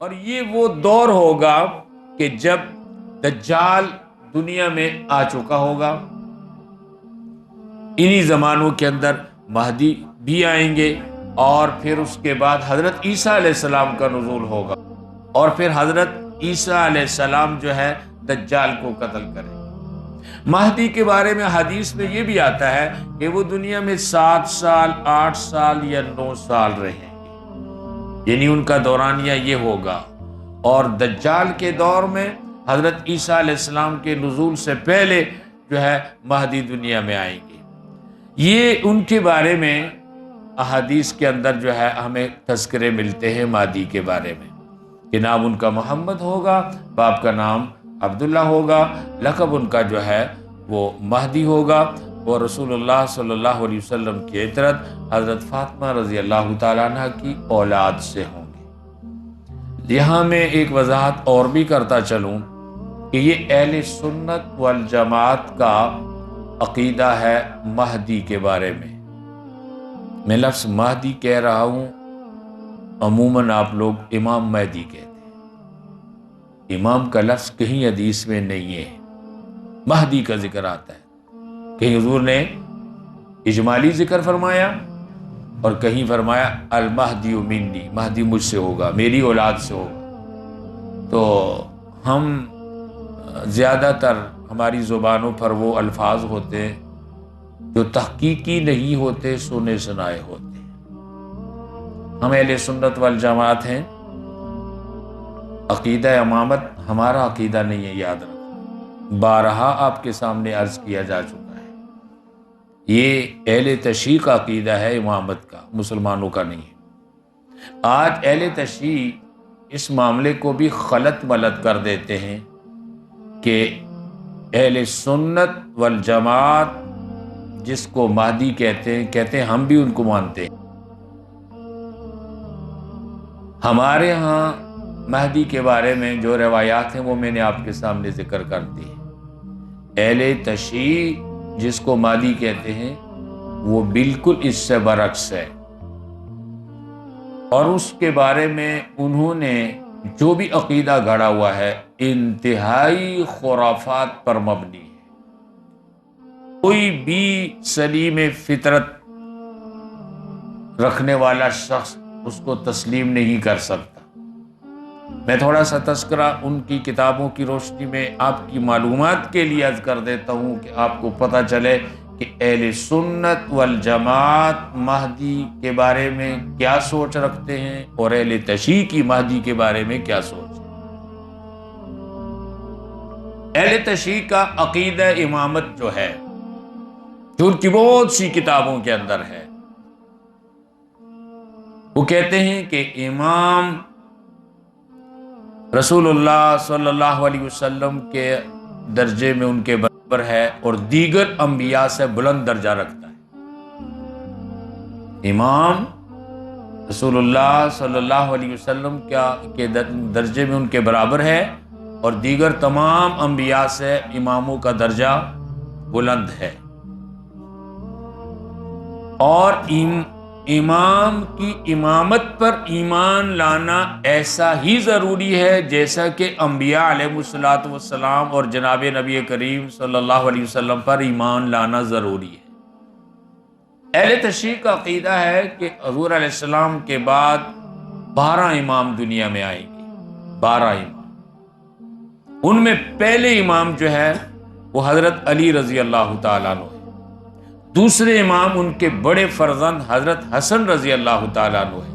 اور یہ وہ دور ہوگا کہ جب دجال دنیا میں آ چکا ہوگا، انہی زمانوں کے اندر مہدی بھی آئیں گے، اور پھر اس کے بعد حضرت عیسیٰ علیہ السلام کا نزول ہوگا، اور پھر حضرت عیسیٰ علیہ السلام جو ہے دجال کو قتل کریں گے۔ مہدی کے بارے میں حدیث میں یہ بھی آتا ہے کہ وہ دنیا میں 7 سال 8 سال یا 9 سال رہیں گے، یعنی ان کا دورانیہ یہ ہوگا۔ اور دجال کے دور میں حضرت عیسیٰ علیہ السلام کے نزول سے پہلے جو ہے مہدی دنیا میں آئیں گے۔ یہ ان کے بارے میں احادیث کے اندر جو ہے ہمیں تذکرے ملتے ہیں مہدی کے بارے میں، کہ نام ان کا محمد ہوگا، باپ کا نام عبداللہ ہوگا، لقب ان کا جو ہے وہ مہدی ہوگا، اور رسول اللہ صلی اللہ علیہ وسلم کی عطرت حضرت فاطمہ رضی اللہ تعالیٰ عنہ کی اولاد سے ہوں گے۔ یہاں میں ایک وضاحت اور بھی کرتا چلوں کہ یہ اہل سنت والجماعت کا عقیدہ ہے مہدی کے بارے میں۔ میں لفظ مہدی کہہ رہا ہوں، عموماً آپ لوگ امام مہدی کہتے ہیں، امام کا لفظ کہیں حدیث میں نہیں ہے، مہدی کا ذکر آتا ہے۔ کہیں حضور نے اجمالی ذکر فرمایا اور کہیں فرمایا المہدی منی، مہدی مجھ سے ہوگا، میری اولاد سے ہوگا۔ تو ہم زیادہ تر ہماری زبانوں پر وہ الفاظ ہوتے ہیں جو تحقیقی نہیں ہوتے، سنے سنائے ہوتے ہیں۔ ہم اہل سنت والجماعت ہیں، عقیدہ امامت ہمارا عقیدہ نہیں ہے، یاد رکھو، بارہا آپ کے سامنے عرض کیا جا چکا ہے۔ یہ اہل تشیع کا عقیدہ ہے امامت کا، مسلمانوں کا نہیں ہے۔ آج اہل تشیع اس معاملے کو بھی خلط ملط کر دیتے ہیں کہ اہل سنت والجماعت جس کو مہدی کہتے ہیں ہم بھی ان کو مانتے ہیں۔ ہمارے ہاں مہدی کے بارے میں جو روایات ہیں وہ میں نے آپ کے سامنے ذکر کر دی ہیں۔ اہل تشیع جس کو مہدی کہتے ہیں وہ بالکل اس سے برعکس ہے، اور اس کے بارے میں انہوں نے جو بھی عقیدہ گھڑا ہوا ہے انتہائی خرافات پر مبنی ہے۔ کوئی بھی سلیم فطرت رکھنے والا شخص اس کو تسلیم نہیں کر سکتا۔ میں تھوڑا سا تذکرہ ان کی کتابوں کی روشنی میں آپ کی معلومات کے لیے عرض کر دیتا ہوں کہ آپ کو پتہ چلے کہ اہل سنت والجماعت مہدی کے بارے میں کیا سوچ رکھتے ہیں اور اہل تشیع کی مہدی کے بارے میں کیا سوچ ہے۔ اہل تشیع کا عقیدہ امامت جو ہے، جو ان کی بہت سی کتابوں کے اندر ہے، وہ کہتے ہیں کہ امام رسول اللہ صلی اللہ علیہ وسلم کے درجے میں ان کے برابر ہے اور دیگر انبیاء سے بلند درجہ رکھتا ہے۔ امام رسول اللہ صلی اللہ علیہ وسلم کے درجے میں ان کے برابر ہے اور دیگر تمام انبیاء سے اماموں کا درجہ بلند ہے۔ اور امام کی امامت پر ایمان لانا ایسا ہی ضروری ہے جیسا کہ انبیاء علیہ الصلوۃ والسلام اور جناب نبی کریم صلی اللہ علیہ وسلم پر ایمان لانا ضروری ہے۔ اہل تشیع کا عقیدہ ہے کہ حضور علیہ السلام کے بعد 12 امام دنیا میں آئیں گے، 12 امام۔ ان میں پہلے امام جو ہے وہ حضرت علی رضی اللہ تعالیٰ عنہ ہے، دوسرے امام ان کے بڑے فرزند حضرت حسن رضی اللہ تعالیٰ عنہ ہے،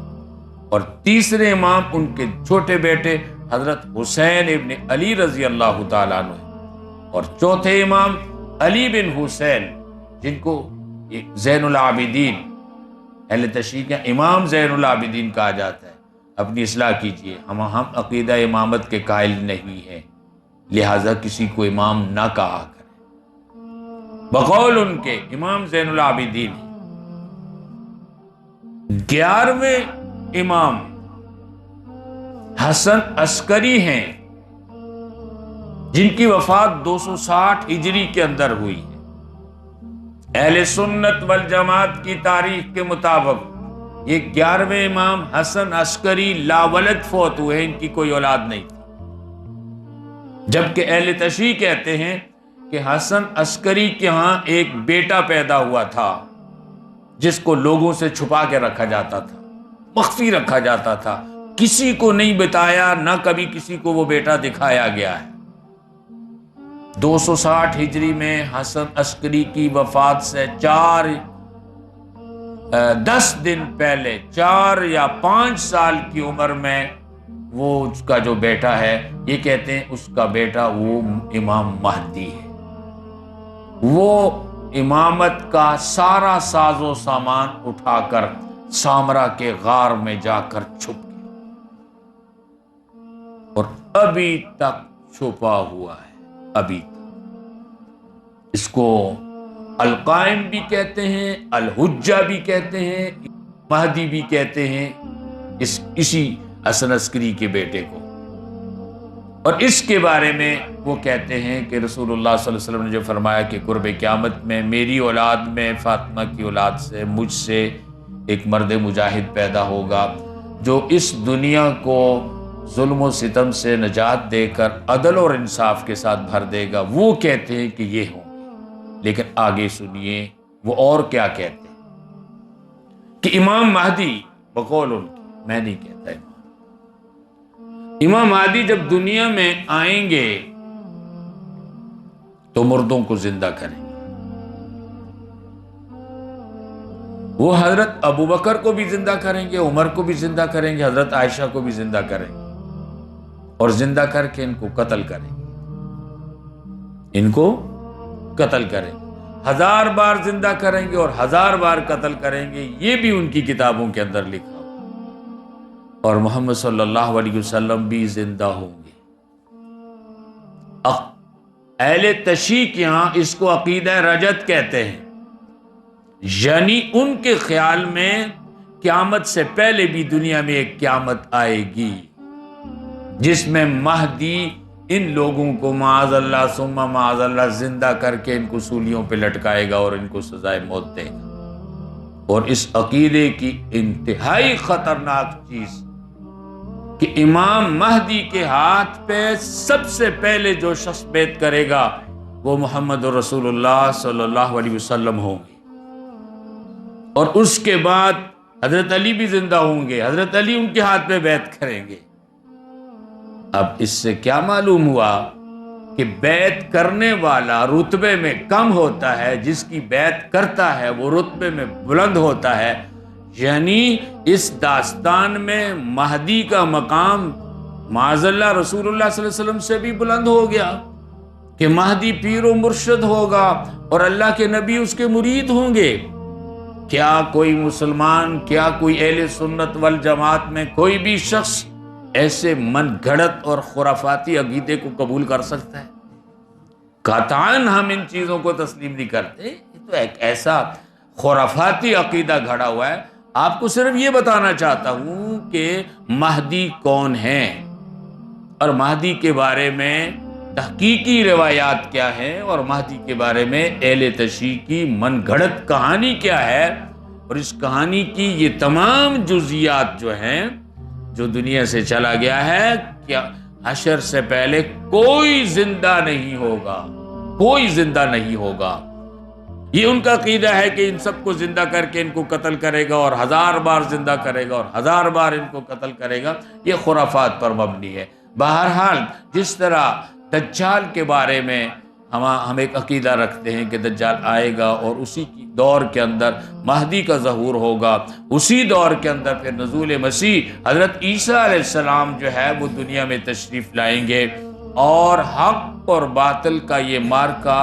اور تیسرے امام ان کے چھوٹے بیٹے حضرت حسین ابن علی رضی اللہ تعالیٰ عنہ ہے، اور چوتھے امام علی بن حسین جن کو زین العابدین، اہل تشیع کا امام زین العابدین کہا جاتا ہے۔ اپنی اصلاح کیجئے، ہم عقیدہ امامت کے قائل نہیں ہیں، لہٰذا کسی کو امام نہ کہا کریں۔ بقول ان کے امام زین العابدین 11ویں امام حسن عسکری ہیں جن کی وفات 260 ہجری کے اندر ہوئی ہے۔ اہل سنت والجماعت کی تاریخ کے مطابق یہ 11ویں امام حسن عسکری لاولد فوت ہوئے، ان کی کوئی اولاد نہیں تھی، جبکہ اہل تشیع کہتے ہیں کہ حسن عسکری کے ہاں ایک بیٹا پیدا ہوا تھا جس کو لوگوں سے چھپا کے رکھا جاتا تھا، مخفی رکھا جاتا تھا، کسی کو نہیں بتایا، نہ کبھی کسی کو وہ بیٹا دکھایا گیا ہے۔ 260 ہجری میں حسن عسکری کی وفات سے 10 دن پہلے، 4 یا 5 سال کی عمر میں وہ اس کا جو بیٹا ہے، یہ کہتے ہیں اس کا بیٹا وہ امام مہدی ہے۔ وہ امامت کا سارا ساز و سامان اٹھا کر سامرا کے غار میں جا کر چھپ گیا اور ابھی تک چھپا ہوا ہے، ابھی تک۔ اس کو القائم بھی کہتے ہیں، الحجہ بھی کہتے ہیں، مہدی بھی کہتے ہیں، اسی حسن عسکری کے بیٹے کو۔ اور اس کے بارے میں وہ کہتے ہیں کہ رسول اللہ صلی اللہ علیہ وسلم نے جو فرمایا کہ قرب قیامت میں میری اولاد میں فاطمہ کی اولاد سے مجھ سے ایک مرد مجاہد پیدا ہوگا جو اس دنیا کو ظلم و ستم سے نجات دے کر عدل اور انصاف کے ساتھ بھر دے گا۔ وہ کہتے ہیں کہ یہ ہوں گے، لیکن آگے سنیے وہ اور کیا کہتے ہیں کہ امام مہدی بقول ان کی، میں نہیں کہتا امام مہدی جب دنیا میں آئیں گے تو مردوں کو زندہ کریں گے۔ وہ حضرت ابو بکر کو بھی زندہ کریں گے، عمر کو بھی زندہ کریں گے، حضرت عائشہ کو بھی زندہ کریں گے، اور زندہ کر کے ان کو قتل کریں گے، ان کو قتل کریں گے، 1000 بار زندہ کریں گے اور 1000 بار قتل کریں گے۔ یہ بھی ان کی کتابوں کے اندر لکھا، اور محمد صلی اللہ علیہ وسلم بھی زندہ ہوں گے۔ اہل تشیع کے ہاں اس کو عقیدہ رجت کہتے ہیں، یعنی ان کے خیال میں قیامت سے پہلے بھی دنیا میں ایک قیامت آئے گی جس میں مہدی ان لوگوں کو معاذ اللہ ثم معاذ اللہ زندہ کر کے ان کو سولیوں پہ لٹکائے گا اور ان کو سزائے موت دے گا۔ اور اس عقیدے کی انتہائی خطرناک چیز کہ امام مہدی کے ہاتھ پہ سب سے پہلے جو شخص بیعت کرے گا وہ محمد رسول اللہ صلی اللہ علیہ وسلم ہوں گے، اور اس کے بعد حضرت علی بھی زندہ ہوں گے، حضرت علی ان کے ہاتھ پہ بیعت کریں گے۔ اب اس سے کیا معلوم ہوا کہ بیعت کرنے والا رتبے میں کم ہوتا ہے، جس کی بیعت کرتا ہے وہ رتبے میں بلند ہوتا ہے۔ یعنی اس داستان میں مہدی کا مقام معاذ اللہ رسول اللہ صلی اللہ علیہ وسلم سے بھی بلند ہو گیا کہ مہدی پیر و مرشد ہوگا اور اللہ کے نبی اس کے مرید ہوں گے۔ کیا کوئی مسلمان، کیا کوئی اہل سنت والجماعت میں کوئی بھی شخص ایسے من گھڑت اور خرافاتی عقیدے کو قبول کر سکتا ہے؟ قطعاً ہم ان چیزوں کو تسلیم نہیں کرتے۔ یہ تو ایک ایسا خرافاتی عقیدہ گھڑا ہوا ہے۔ آپ کو صرف یہ بتانا چاہتا ہوں کہ مہدی کون ہیں اور مہدی کے بارے میں تحقیقی روایات کیا ہیں، اور مہدی کے بارے میں اہل تشیع کی من گھڑت کہانی کیا ہے، اور اس کہانی کی یہ تمام جزیات جو ہیں، جو دنیا سے چلا گیا ہے، کیا حشر سے پہلے کوئی زندہ نہیں ہوگا، کوئی زندہ نہیں ہوگا۔ یہ ان کا عقیدہ ہے کہ ان سب کو زندہ کر کے ان کو قتل کرے گا اور 1000 بار زندہ کرے گا اور 1000 بار ان کو قتل کرے گا۔ یہ خرافات پر مبنی ہے۔ بہرحال جس طرح دجال کے بارے میں ہم ایک عقیدہ رکھتے ہیں کہ دجال آئے گا اور اسی کی دور کے اندر مہدی کا ظہور ہوگا، اسی دور کے اندر پھر نزول مسیح حضرت عیسیٰ علیہ السلام جو ہے وہ دنیا میں تشریف لائیں گے، اور حق اور باطل کا یہ مارکا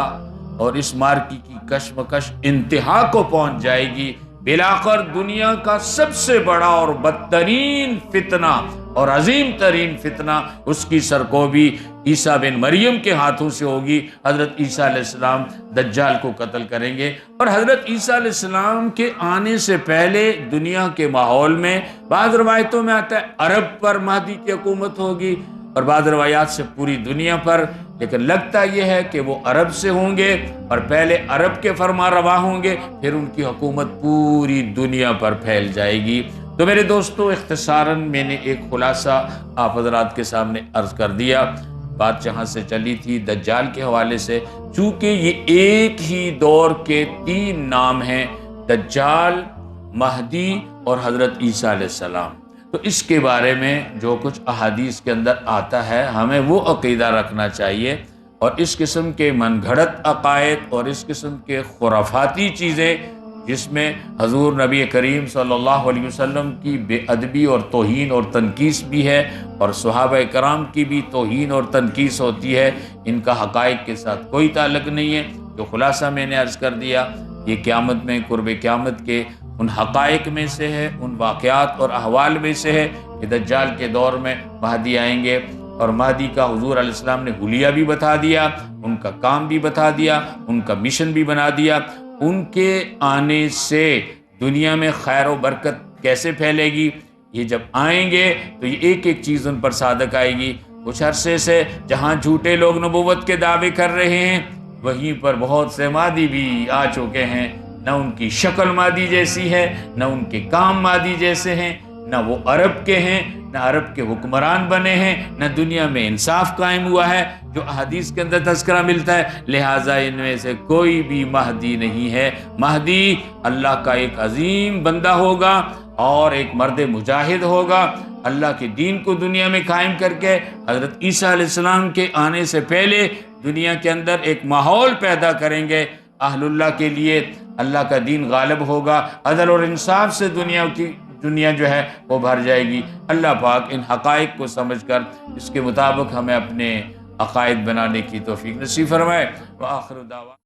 اور اس مارکی کی کشمکش انتہا کو پہنچ جائے گی۔ بلاخر دنیا کا سب سے بڑا اور بدترین فتنہ اور عظیم ترین فتنہ، اس کی سرکوبی عیسیٰ بن مریم کے ہاتھوں سے ہوگی۔ حضرت عیسیٰ علیہ السلام دجال کو قتل کریں گے، اور حضرت عیسیٰ علیہ السلام کے آنے سے پہلے دنیا کے ماحول میں بعض روایتوں میں آتا ہے عرب پر مہدی کی حکومت ہوگی، اور بعض روایات سے پوری دنیا پر لیکن لگتا یہ ہے کہ وہ عرب سے ہوں گے اور پہلے عرب کے فرما روا ہوں گے، پھر ان کی حکومت پوری دنیا پر پھیل جائے گی۔ تو میرے دوستو، اختصاراً میں نے ایک خلاصہ آپ حضرات کے سامنے عرض کر دیا۔ بات جہاں سے چلی تھی دجال کے حوالے سے، چونکہ یہ ایک ہی دور کے 3 نام ہیں، دجال، مہدی اور حضرت عیسیٰ علیہ السلام، تو اس کے بارے میں جو کچھ احادیث کے اندر آتا ہے ہمیں وہ عقیدہ رکھنا چاہیے، اور اس قسم کے من گھڑت عقائد اور اس قسم کے خرافاتی چیزیں جس میں حضور نبی کریم صلی اللہ علیہ وسلم کی بے ادبی اور توہین اور تنقیص بھی ہے، اور صحابہ کرام کی بھی توہین اور تنقیص ہوتی ہے، ان کا حقائق کے ساتھ کوئی تعلق نہیں ہے۔ جو خلاصہ میں نے عرض کر دیا، یہ قیامت میں، قرب قیامت کے ان حقائق میں سے ہے، ان واقعات اور احوال میں سے ہے کہ دجال کے دور میں مہدی آئیں گے، اور مہدی کا حضور علیہ السلام نے حلیہ بھی بتا دیا، ان کا کام بھی بتا دیا، ان کا مشن بھی بنا دیا۔ ان کے آنے سے دنیا میں خیر و برکت کیسے پھیلے گی، یہ جب آئیں گے تو یہ ایک ایک چیز ان پر صادق آئے گی۔ کچھ عرصے سے جہاں جھوٹے لوگ نبوت کے دعوے کر رہے ہیں، وہیں پر بہت سے مہدی بھی آ چکے ہیں، نہ ان کی شکل مہدی جیسی ہے، نہ ان کے کام مہدی جیسے ہیں، نہ وہ عرب کے ہیں، نہ عرب کے حکمران بنے ہیں، نہ دنیا میں انصاف قائم ہوا ہے جو احادیث کے اندر تذکرہ ملتا ہے، لہٰذا ان میں سے کوئی بھی مہدی نہیں ہے۔ مہدی اللہ کا ایک عظیم بندہ ہوگا اور ایک مرد مجاہد ہوگا، اللہ کے دین کو دنیا میں قائم کر کے حضرت عیسیٰ علیہ السلام کے آنے سے پہلے دنیا کے اندر ایک ماحول پیدا کریں گے اہل اللہ کے لیے، اللہ کا دین غالب ہوگا، عدل اور انصاف سے دنیا جو ہے وہ بھر جائے گی۔ اللہ پاک ان حقائق کو سمجھ کر اس کے مطابق ہمیں اپنے عقائد بنانے کی توفیق نصیب فرمائے۔ وآخر دعوانا